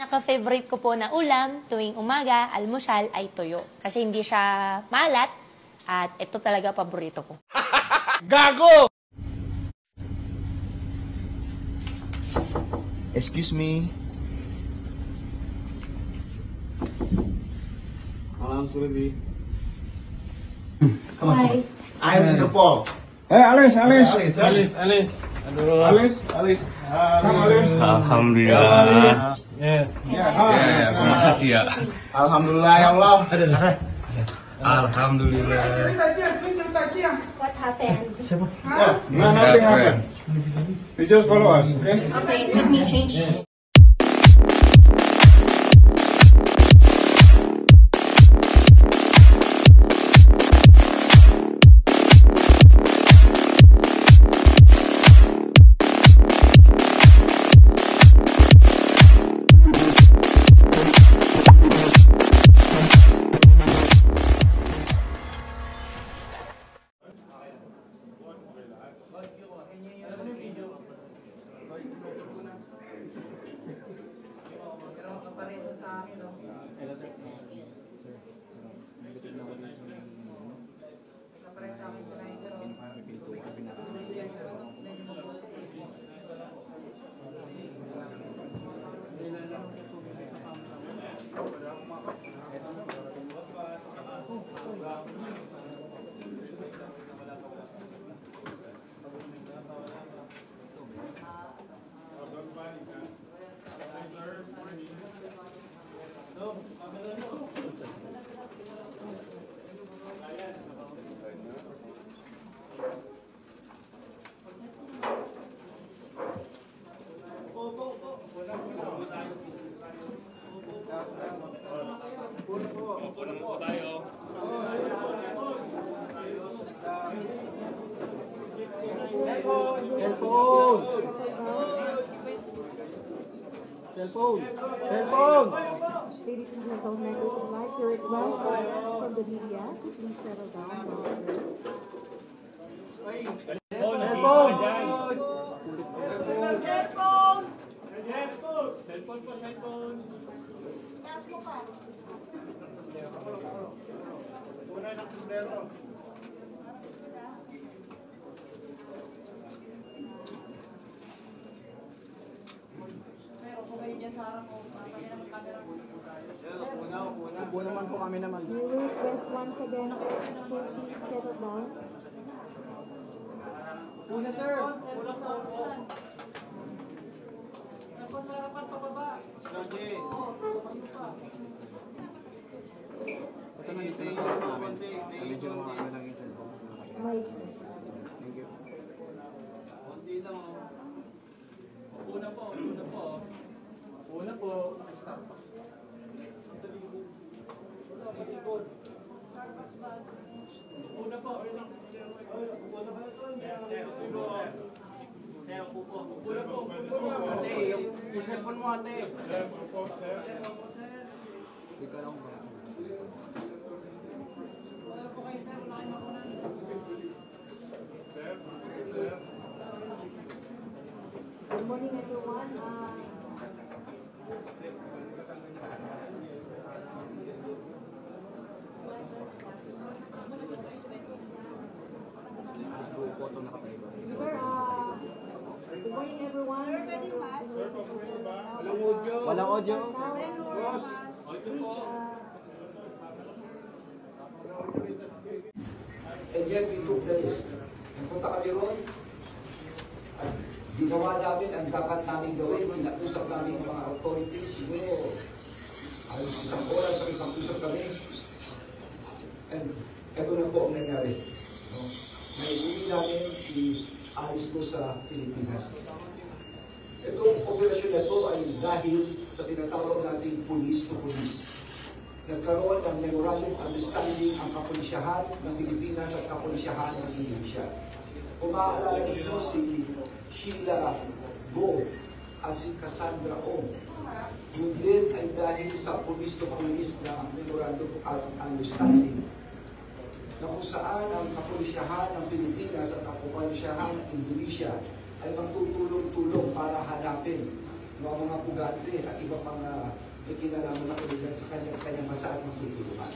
Naka-favorite ko po na ulam tuwing umaga, almusal, ay tuyo. Kasi hindi siya malat at ito talaga paborito ko. Gago! Excuse me. Alarm's ready. Hi. I'm the Paul. Hey, Alice. Alice. Alhamdulillah. Yes. Makasih ya. Alhamdulillah ya Allah. Alhamdulillah. What happened? No, nothing happened. You just follow us, okay? Okay, let me change. Cellphone. Ladies and gentlemen, we would like to request from the media to please settle down. Upo naman po kami naman. We will request once again to please settle down. Una, sir. Ito na dito na sa namin. Medyo mga kami lang yung cellphone. Thank you. Una po. Ate, yung cellphone mo, ate. Hindi ka lang ba? Good morning, everyone. Good morning, everyone. Walang audio. Boss. And yet we took the risk. Nagpunta kami ron at ginawa namin ang dapat namin gawin. Kinausap namin ang mga authorities. Siguro, halos isang oras sa pag-usap kami. And ito na po ang nangyari. Naiuwi namin si Alice ko sa Pilipinas. Itong operasyon na ito ay dahil sa tinatawag nating police to police. Nagkaroon ng memorandum understanding ang kapulisyahan ng Pilipinas at kapulisyahan ng Indonesia. Kung maaalala ninyo si Sheila Go at si Cassandra Ong. Yun din ay dahil sa police to police na memorandum of understanding na kung saan ang kapulisyahan ng Pilipinas at kapulisyahan ng Indonesia ay magtutulong-tulong para hanapin ng mga pugante at iba pang kinalaman na kanilang sa kanyang masaat ng tutulungan.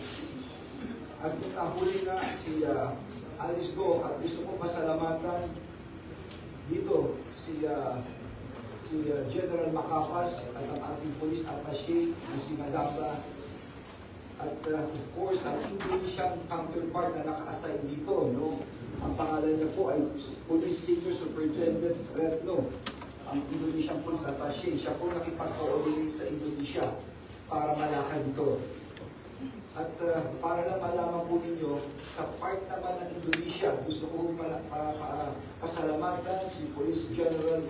At kung nahuli na si Alice Go, at gusto ko pasalamatan dito si General Macapas at ang ating police attaché na si Madamba at of course ang Indonesian counterpart na naka-assign dito, no? Ang pangalan niya po ay Police Senior Superintendent Retno, ang Indonesian Police Attaché. Siya po nakipag-coordinate sa Indonesia para malakad ito. At para na malaman po ninyo, sa part naman ng Indonesia, gusto ko pasalamatan si Police General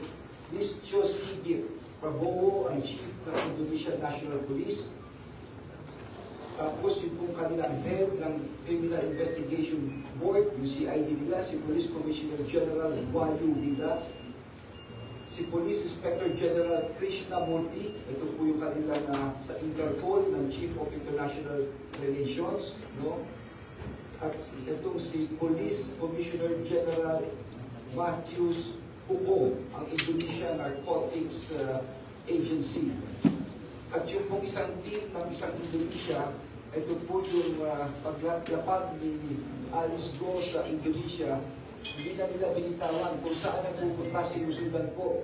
Listio Sigit Prabowo, ang Chief ng Indonesian National Police. Tapos yung pong kanilang head ng Criminal Investigation Board, yung CID nila, si Police Commissioner General Wahyu Vida, si Police Inspector General Krishna Murthy, ito po yung kanilang sa Interpol ng Chief of International Relations, no? At itong si Police Commissioner General Matthews Pupo, ang Indonesian Narcotics Agency. At yung pong isang team ng isang Indonesia, ito po yung paglapag ni Alice Go sa Indonesia, hindi na nila binitawan kung saan nagpupunta sinusundan po.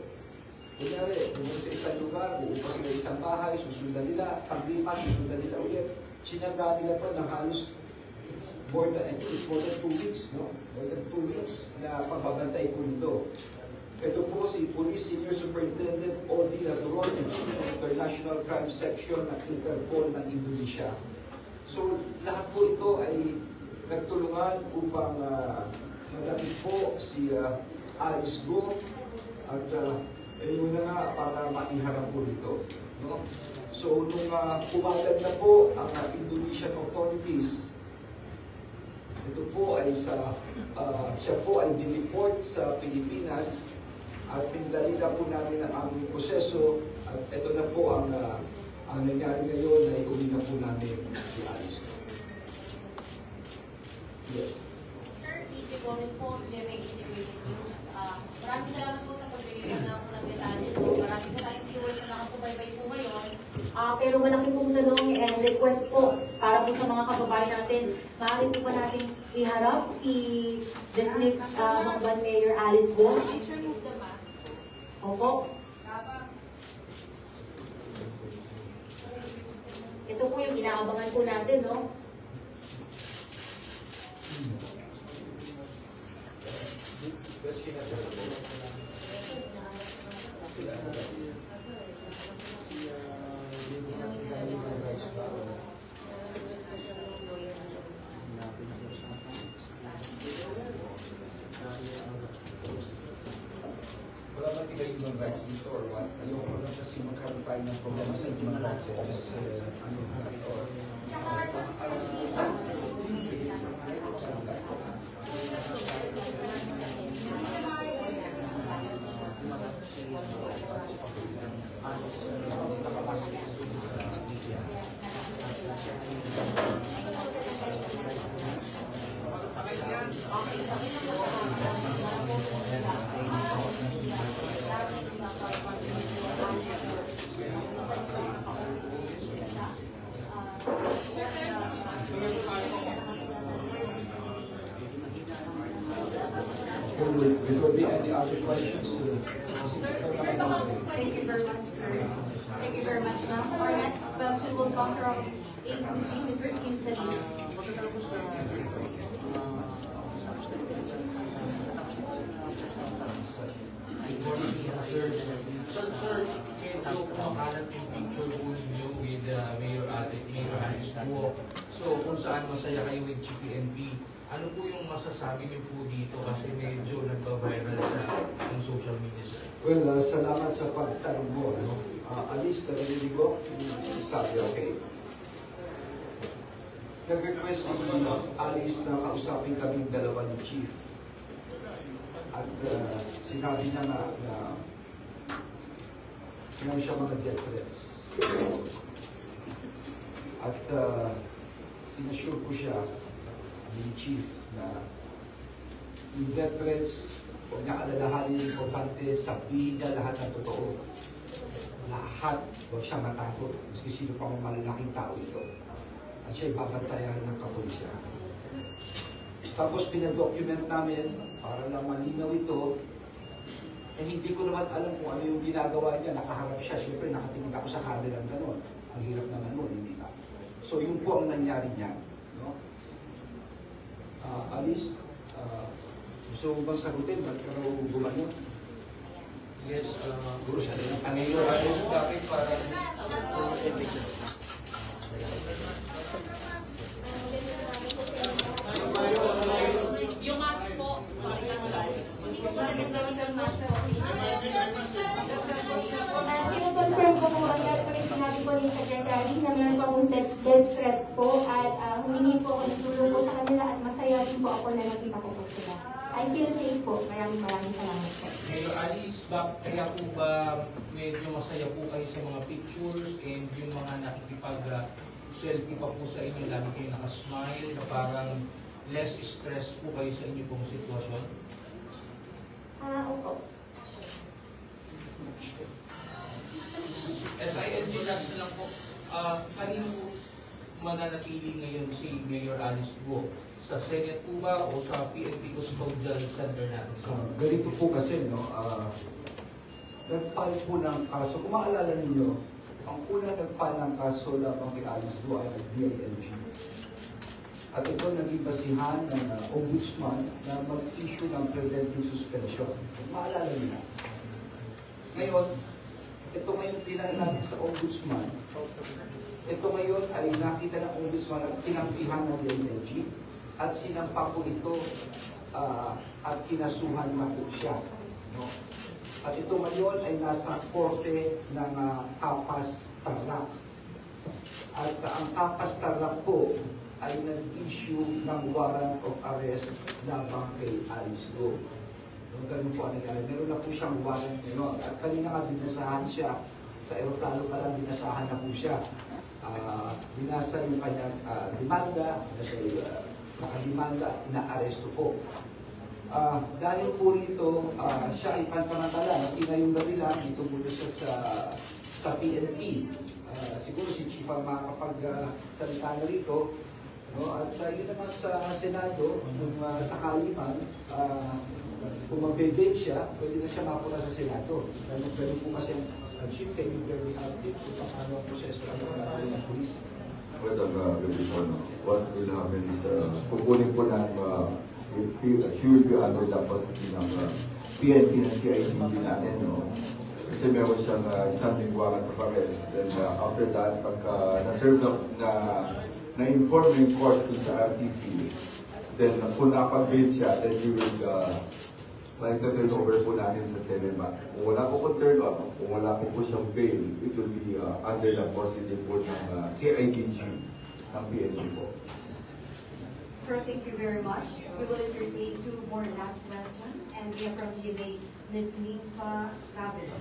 Kunyari, pumunta sa isang lugar, uupa sila isang bahay, susundan nila, paglipat, susundan nila ulit. Sinaga nila po ng halos more than 2 weeks, no? More than 2 weeks na pagbabantay po nito. Ito po si Police Senior Superintendent Odi Naturon, and Chief of International Crime Section ng Interpol ng Indonesia. So, lahat po ito ay nagtulungan upang madapit po si Alice Go at yun na nga para maiharap po ito. No? So, nung pumalag na po ang Indonesian authorities, ito po ay siya po ay dineport sa Pilipinas at pinadalita po namin ang aming proseso at ito na po ang nangyari ngayon na iuwi na po namin si Alice. Yes. Sir, PJ Gomez po, GMA Integrated News. Maraming salamat po sa pagbigay ng detalye. Marami po tayong viewers na nakasubaybay po ngayon. Pero malaki pong tanong and request po para po sa mga kababayan natin. Maaari po ba natin iharap si dismissed Mangban Mayor Alice Go? Opo. Ito po yung inaabangan po natin, no? Wala ba tila yung rights dito or what? Ayoko lang kasi magkaroon tayo ng problema sa human rights. Just, or... Will there be any other questions? Thank you very much, sir. Thank you very much, ma'am. Our next question will come from AQC, Mr. Kim Salinas. Sir, medyo kumakalat yung picture po ninyo with Mayor Alice Go. So, kung saan masaya kayo with GPNP, ano po yung masasabi niyo po dito kasi medyo nagpa-viral sa social media, sir? Well, salamat sa pagtanong mo. No? Alice, narinig ko, sabi, okay. Nag-request si Alice na kausapin kaming dalawa ni Chief. At sinabi niya na meron siya mga death threats. At sinasure ko siya, ni Chief, na yung death threats, huwag niya alalahanin yung importante, sabihin niya lahat ng totoo. lahat, huwag siya matakot. Maski sino pang malalaking tao ito. At siya'y babantayan ng kapulisya. Tapos pinadocument namin, para lang malinaw ito, eh hindi ko naman alam kung ano yung ginagawa niya. Nakaharap siya, siyempre nakatingin ako sa camera ng gano'n. Ang hirap naman mo, hindi ba? So yun po ang nangyari niya. No? Alice, gusto mo bang sagutin? Ba't ka raw gumano? Yes, Guru siya din. ang Mayor Alice, bakit parang Yung mask po, hindi ko po nagagawin sa mask po. Confirm ko po agad po yung sinabi po ni Secretary na meron po akong death threat po at humingi po ako ng tulong po sa kanila at masaya din po ako na nakita ko po sila. I feel safe po. Maraming salamat po. Mayor Alice, kaya po ba medyo masaya po kayo sa mga pictures and yung mga nakikipag-selfie pa po sa inyo, lalo kayo nakasmile na parang less stress po kayo sa inyo pong sitwasyon? Opo. SILG last na lang po, kanino po mananatili ngayon si Mayor Alice Guo? Sa Senate po ba o sa PNP Custodial Center natin? Ganito po kasi, no, nag-file po ng kaso. Kung maalala ninyo, ang una nag-file ng kaso labang kay Alice Guo ay DILG. At ito naging basihan ng ombudsman na mag-issue ng preventive suspension. Kung maalala niyo. Ngayon, ito ngayon tinanong natin sa ombudsman. Ito ngayon ay nakita ng ombudsman at kinampihan ng DILG at sinampa po ito at kinasuhan na po siya. No? At ito ngayon ay nasa korte ng Kapas Tarlac. At ang Kapas Tarlac po ay nag-issue ng warrant of arrest labang kay Alice Guo. No, ganun po ang nangyari. Meron na po siyang warrant ngayon. At kanina nga binasahan siya. Sa aeroplano pa lang binasahan na po siya. Binasa yung kanyang demanda, nakademanda, na-aresto po. Dahil po rito, siya ay pansamantala. Maski na yung gabi lang, dito muna siya sa PNP. Siguro si Chief ang makakapagsalita na rito. No? At yun naman sa Senado, kung sakali man, kung mag-debate siya, pwede na siya mapunta sa Senado. Ganun po kasi ang Chief kay yung very active kung paano ang proseso ng police. What will happen is, kukunin po ng she will be under the custody ng PNP ng CIDG natin, no? Kasi meron siyang standing warrant of arrest. Then after that, pagka na-serve na-inform yung court kung sa RTC, then kung napag-bail siya, then we will turn over po natin sa Senema. Kung wala po kung turn up, kung wala po siyang bail, it will be under the custody po ng CIDG ng PNP po. Sir, thank you very much. We will entertain two more last questions, and we are from GMA, Ms. Nifa Rabel.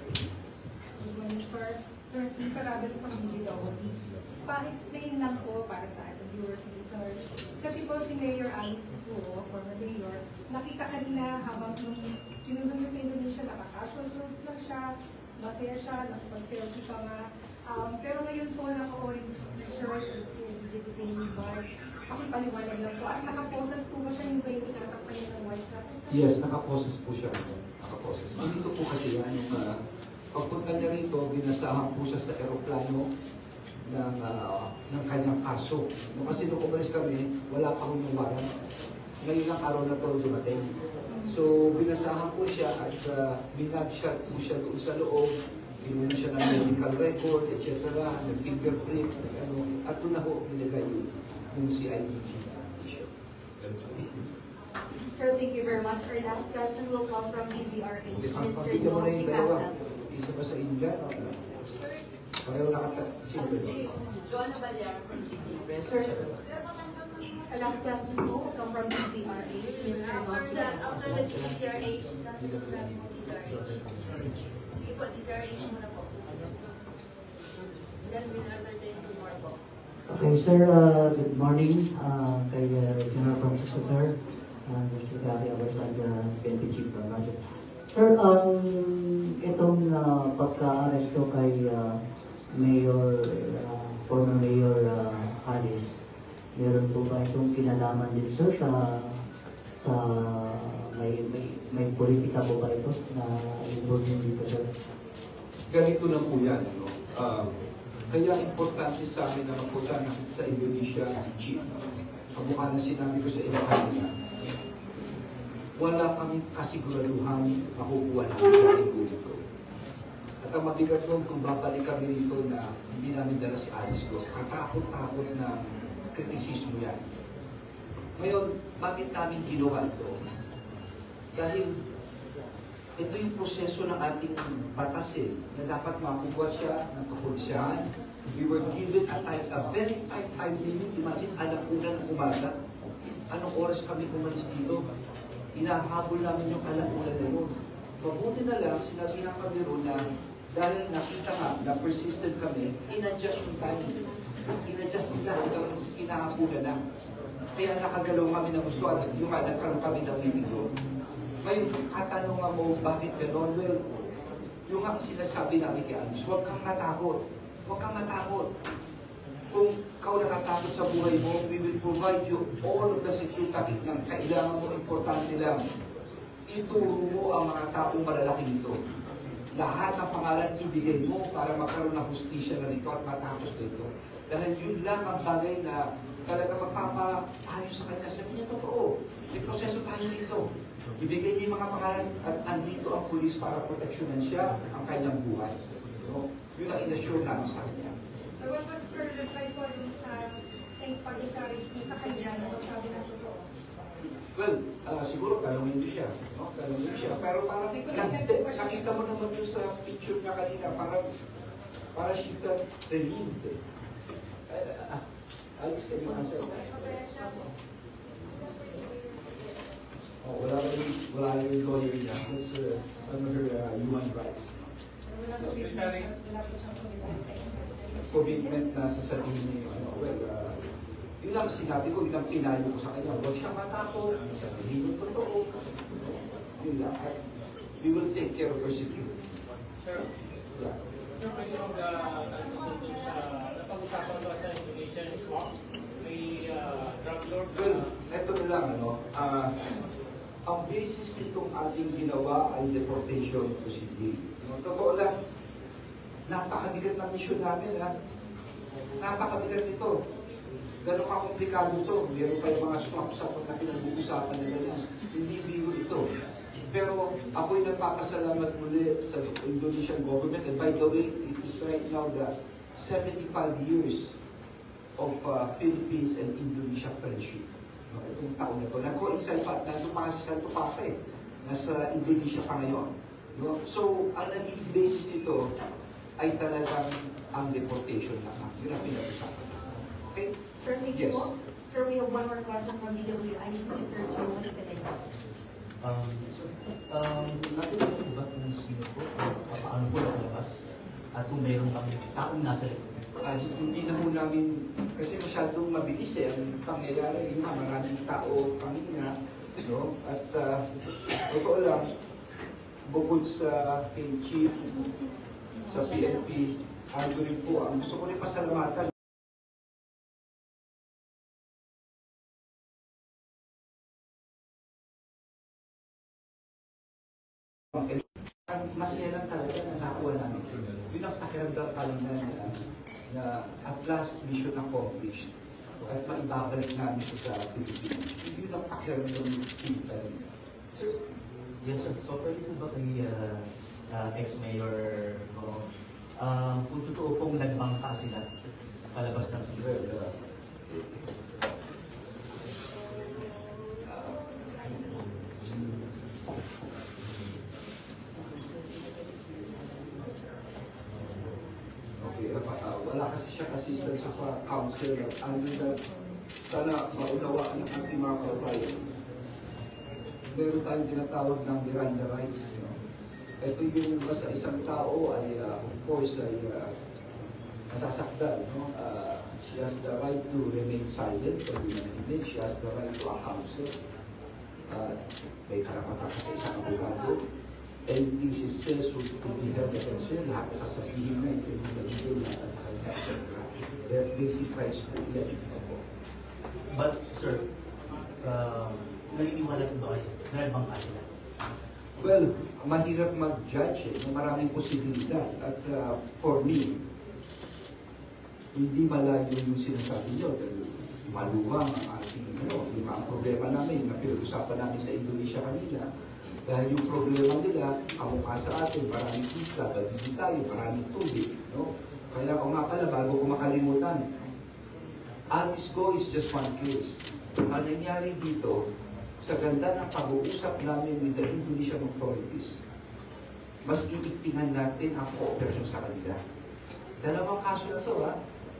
Good morning, sir. Sir, Nifa Rabel from DZWD. Pa-explain lang po para sa ating viewers and listeners. Kasi po si Mayor Alice Guo, former mayor, nakita kanina habang sinunod niya sa Indonesia, naka-casual clothes lang siya, masaya siya, nakapag-selfie pa nga. Pero ngayon po, naka-orange t-shirt, detainee bar. Pakipaliwanag lang po. At nakaposes po ba siya yung ba yung tinatakpan niya ng white shirt? Yes, nakaposes po siya. Nakaposes. Dito po kasi yan, pagpunta niya rito, binasahan po siya sa aeroplano ng kanyang kaso. No, kasi nung umalis kami, wala pa akong warrant. Ngayon lang araw na to dumating. So, binasahan po siya at binag-shot po siya doon sa loob. Binuna siya ng medical record, etc. Nag-fingerprint, at doon na po nilagay yung CIDG issue. Sir, thank you very much. Our last question will come from DZRH, Mr. Yoji Casas. Isa pa sa India, pareho Si Joanna Balyar from GG. Sir, our last question will come from DZRH, Mr. Yoji Casas. After the DZRH, sasagot namin sa DZRH. Sige po, DZRH muna po. Then we'll entertain two more po. Okay, sir, good morning. Kay General Francisco, sir. Secretary Oversight, PNP Chief Budget. Sir, itong pagka-aresto kay former Mayor Alice, meron po ba itong kinalaman din, sir, sa may politika po ba ito na involved dito, sir? Ganito lang po yan. No? Kaya importante sa amin na mapunta sa Indonesia ang chief. Kamukha na sinabi ko sa inyo kanina, wala kaming kasiguraduhan makukuha namin sa dito. At ang mabigat doon kung babalik kami rito na hindi namin dala si Alice ko, katakot-takot na kritisismo yan. Ngayon, bakit namin ginawa ito? Dahil ito yung proseso ng ating batas na dapat makuha siya ng kapulisyahan. We were given a very tight time limit. Imagine, 1:00 ng umaga. Anong oras kami umalis dito? Inahabol namin yung 1:00 na yun. Mabuti na lang, sinabi na kami ron na dahil nakita nga na persistent kami, in-adjust yung time. In-adjust nila hanggang inahabulan na. Kaya nakagalaw kami na gusto at yung nagkaroon kami ng meeting doon. Ngayon, katanungan mo, bakit gano'n? Well, yung ang sinasabi namin kay Alice, huwag kang matakot. Huwag kang matakot. Kung ikaw nakatakot sa buhay mo, we will provide you all of the security ng kailangan mo, importante lang. Ituro mo ang mga taong malalaki nito. Lahat ng pangalan ibigay mo para magkaroon ng hustisya na nito at matapos nito. Dahil yun lang ang bagay na talaga magpapaayos sa kanya. Sabi niya, totoo. May proseso tayo dito. Ibigay niya yung mga pangalan at andito ang pulis para proteksyonan siya ang kanyang buhay. So, yun ang in-assure namin sa kanya. So what was her reply po dun sa pag-encourage niyo sa kanya na sabi na totoo? Well, siguro talungin niyo siya. No? Talungin niyo siya. Pero parang nakita mo naman yung sa picture niya kanina, parang she felt relieved. Alice, can you answer that? Wala yung lawyer niya. It's under human rights. Commitment na sasabihin niyo, yun lang sinabi ko, yun lang pinayo ko sa kanya. Huwag siyang matakot, sabihin yung totoo. Yun lang. We will take care of her security. Sir, pwede mo napag-usapan ba sa Indonesian swap? May drug lord? Well, eto na lang, ang basis nitong ating ginawa ay deportation to Sydney. Totoo lang, napakabigat ng mission namin, napakabigat nito. Gano'n ka-komplikado ito. Meron pa yung mga swap-swap na pinag-uusapan nila. Hindi biro ito. Pero ako'y nagpapasalamat muli sa Indonesian government. And by the way, it is right now the 75 years of Philippines and Indonesia friendship. Itong taon na ito. Nag-coincide pa, nandun pa kasi sa Tupake. Nasa Indonesia pa ngayon. So, ang naging basis nito ay talagang ang deportation na. Yun ang pinag-usapan. Okay? Sir, thank you po. Sir, we have one more question from DWIC, Mr. Joe Fidel. Nakita ko ba kung sino po, paano po nakalabas, at kung mayroon kang taong nasa likod? Hindi na po namin, kasi masyadong mabilis ang pangyayari. Yung maraming tao kanina, no? At totoo lang, bukod sa kay Chief, sa PNP, rin po, ang gusto ko rin pasalamatan. Masaya lang talaga na nakuha namin. Yun ang pakiramdam talaga na at last mission accomplished. At maibabalik namin siya sa Pilipinas. Yun ang pakiramdam kita. Yes, sir. So, pwede po ba kay ex-mayor kung totoo pong nagbangka sila sa palabas ng Pilipinas? Wala kasi siyang assistance sa council. Sana maunawaan ng ating mga kababayan. Meron tayong tinatawag ng Miranda rights. Ito yung basta isang tao ay, of course, ay natasakdal. She has the right to remain silent or remain. She has the right to a counsel. May karapatan sa isang abogado. and this is successful to be held against her, lahat sasabihin na ito yung nalito lahat sa kanya, etc. Their basic rights po yan. But, sir, naniniwala ko ba kayo? Meron bang kaso? Well, mahirap mag-judge eh. Maraming posibilidad. At for me, hindi malayo yung sinasabi nyo. Maluwang ang ating, yung mga problema namin na pinag-usapan namin sa Indonesia kanina. Dahil yung problema nila, kamukha sa atin, maraming isla, hindi tayo, maraming tubig. No? Kaya kung nga pala, bago ko makalimutan, Alice Go is just one case. Ang nangyari dito, sa ganda ng pag-uusap namin with the Indonesian authorities, mas iipingan natin ang cooperation sa kanila. Dalawang kaso na to,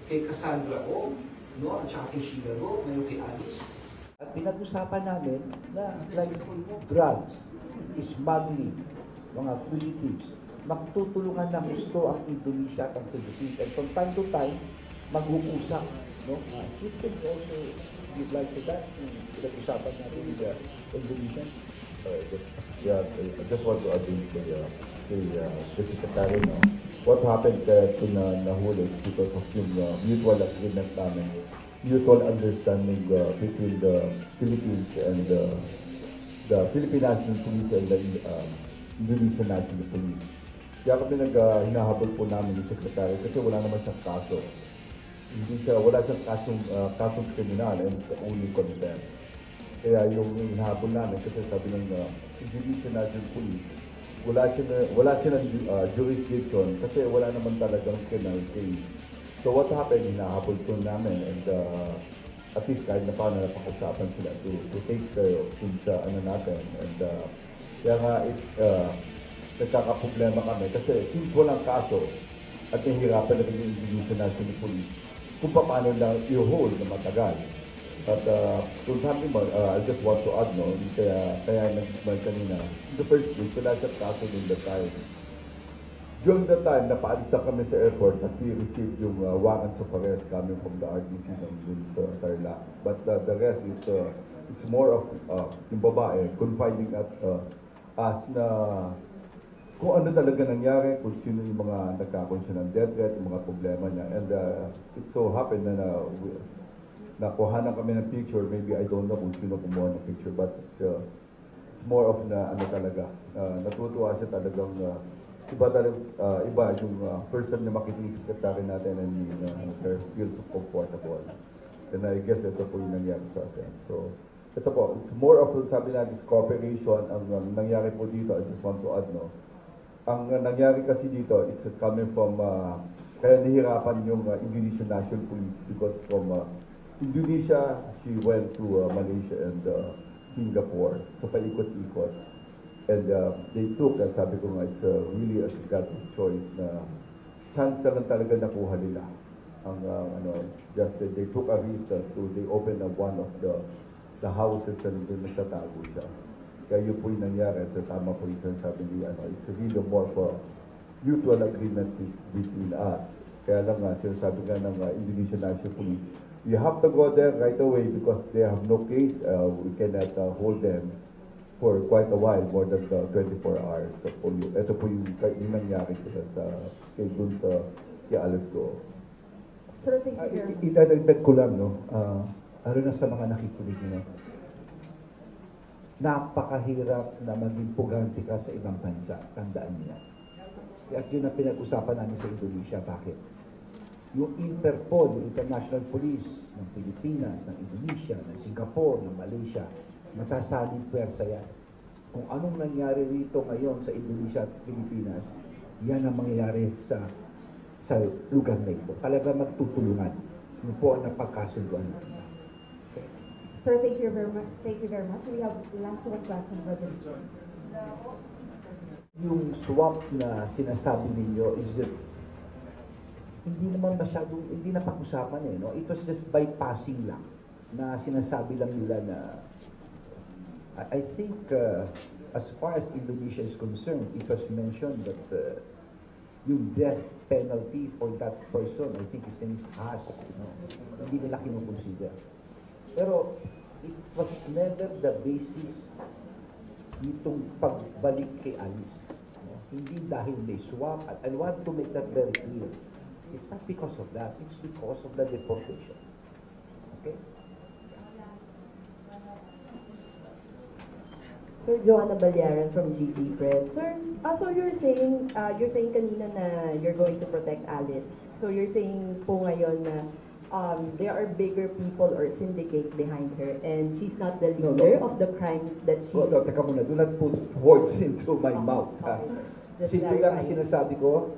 kay Cassandra O, no, at saka kay Sheila Go, ngayon kay Alice. At pinag-usapan namin na like drugs, smuggling, mga fugitives, magtutulungan na gusto ang Indonesia at ang Philippines. And from time to time, mag-uusap. No? It can also give like to that, pinag-usapan natin with the Indonesian. Yeah, I just want to add in to the Secretary, no? What happened to nahuli because of yung mutual agreement namin, mutual understanding between the Philippines and the Philippine National Police and the Indonesian National Police. Kaya kami hinahabol po namin yung Secretary kasi wala naman siyang kaso. Wala siyang kasong kriminal and only contempt. Kaya yung hinahabol namin kasi sabi ng Indonesian National Police, wala siya ng jurisdiction kasi wala naman talagang criminal case. So what happened, hinahabol po namin and at least kahit na paano napag-usapan sila to take sa ano natin. And kaya nga nagkakaproblema kami kasi since walang kaso at nahihirapan na rin yung Indonesian National Police kung paano lang i-hold na matagal. But kung sabi mo, I just want to add, no, kaya nag-smile kanina, in the first place, wala siya kaso in the time. During the time, napaalis na kami sa airport at we received yung warrants of arrest coming from the RDC ng Tarlac. But the rest is, it's more of yung babae confiding at us na kung ano talaga nangyari, kung sino yung mga nagkakaroon siya ng death threat, yung mga problema niya. And it so happened na nakuhanan kami ng picture, maybe I don't know kung sino kumuha ng picture, but it's more of na ano talaga, natutuwa siya talagang iba yung person na makikinig sa secretary natin and feels comfortable. And I guess ito po yung nangyari sa atin. So, ito po, it's more of, sabi natin, cooperation. Ang nangyari po dito, I just want to add, no, ang nangyari kasi dito, it's coming from, kaya nahirapan yung Indonesian National Police because from Indonesia, she went to Malaysia and Singapore. So, paikot-ikot. And they took, sabi ko nga, it's really a God's choice na chance na lang talaga nakuha nila. Just they took a risk, so they opened up one of the houses and doon nagtatago siya. Kaya yun po yung nangyari. So, tama po yung sabi niya, it's really more for mutual agreement between us. Kaya lang nga, sinasabi nga ng Indonesian National Police, you have to go there right away because they have no case. We cannot hold them for quite a while, more than 24 hours. So, ito po yung nangyari sa kay Alice Go. Idadagdag ko lang, no? Ano na sa mga nakikinig nyo, napakahirap na maging pugante ka sa ibang bansa. Tandaan niya. At yun ang pinag-usapan namin sa Indonesia. Bakit? Yung Interpol, yung International Police ng Pilipinas, ng Indonesia, ng Singapore, ng Malaysia, masasaling pwersa yan. Kung anong nangyari rito ngayon sa Indonesia at Pilipinas, yan ang mangyayari sa lugar na ito. Talaga magtutulungan. Yun po ang napagkasunduan natin. Okay. Sir, thank you very much. Thank you very much. We have last one question for the Yung swap na sinasabi ninyo is that hindi naman masyadong, hindi na pag-usapan eh, no? It was just bypassing lang na sinasabi lang nila na I think as far as Indonesia is concerned, it was mentioned that yung death penalty for that person, I think his name is Has, no? Hindi nila kinukonsider. Pero it was never the basis nitong pagbalik kay Alice. Hindi dahil may swap. I want to make that very clear. It's not because of that. It's because of the deportation. Okay? Sir Joanna Balyaran from GT Press. Sir, so you're saying kanina na you're going to protect Alice. So you're saying po ngayon na there are bigger people or syndicate behind her and she's not the leader of the crimes that she... No, teka muna. Do not put words into my mouth. Simple lang ang sinasabi ko.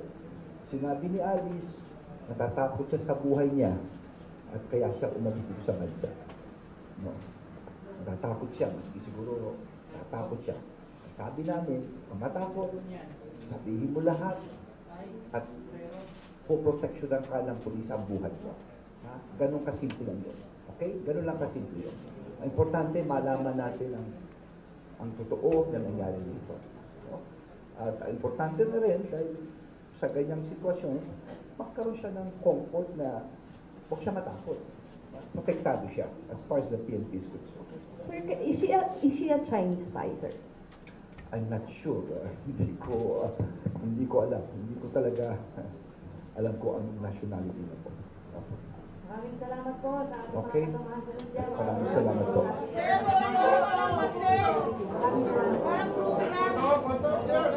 Sinabi ni Alice, natatakot siya sa buhay niya at kaya siya umalis dito sa bansa. No. Natatakot siya. Maski siguro natatakot siya. Sabi namin, kung matakot, sabihin mo lahat at poproteksyonan ka ng pulis ang buhay mo. Ganon kasimple lang yun. Okay? Ganon lang kasimple yun. Ang importante, malaman natin ang totoo na nangyari dito. No? At importante na rin, dahil sa ganyang sitwasyon, magkaroon siya ng comfort na huwag siya matakot. Protektado siya as far as the PNP is concerned. Sir, is she a Chinese spy, sir? I'm not sure. Hindi ko alam. Hindi ko talaga alam ko ang nationality na po. Maraming salamat po sa ating Okay. mga kasamahan. Maraming salamat po. Maraming salamat.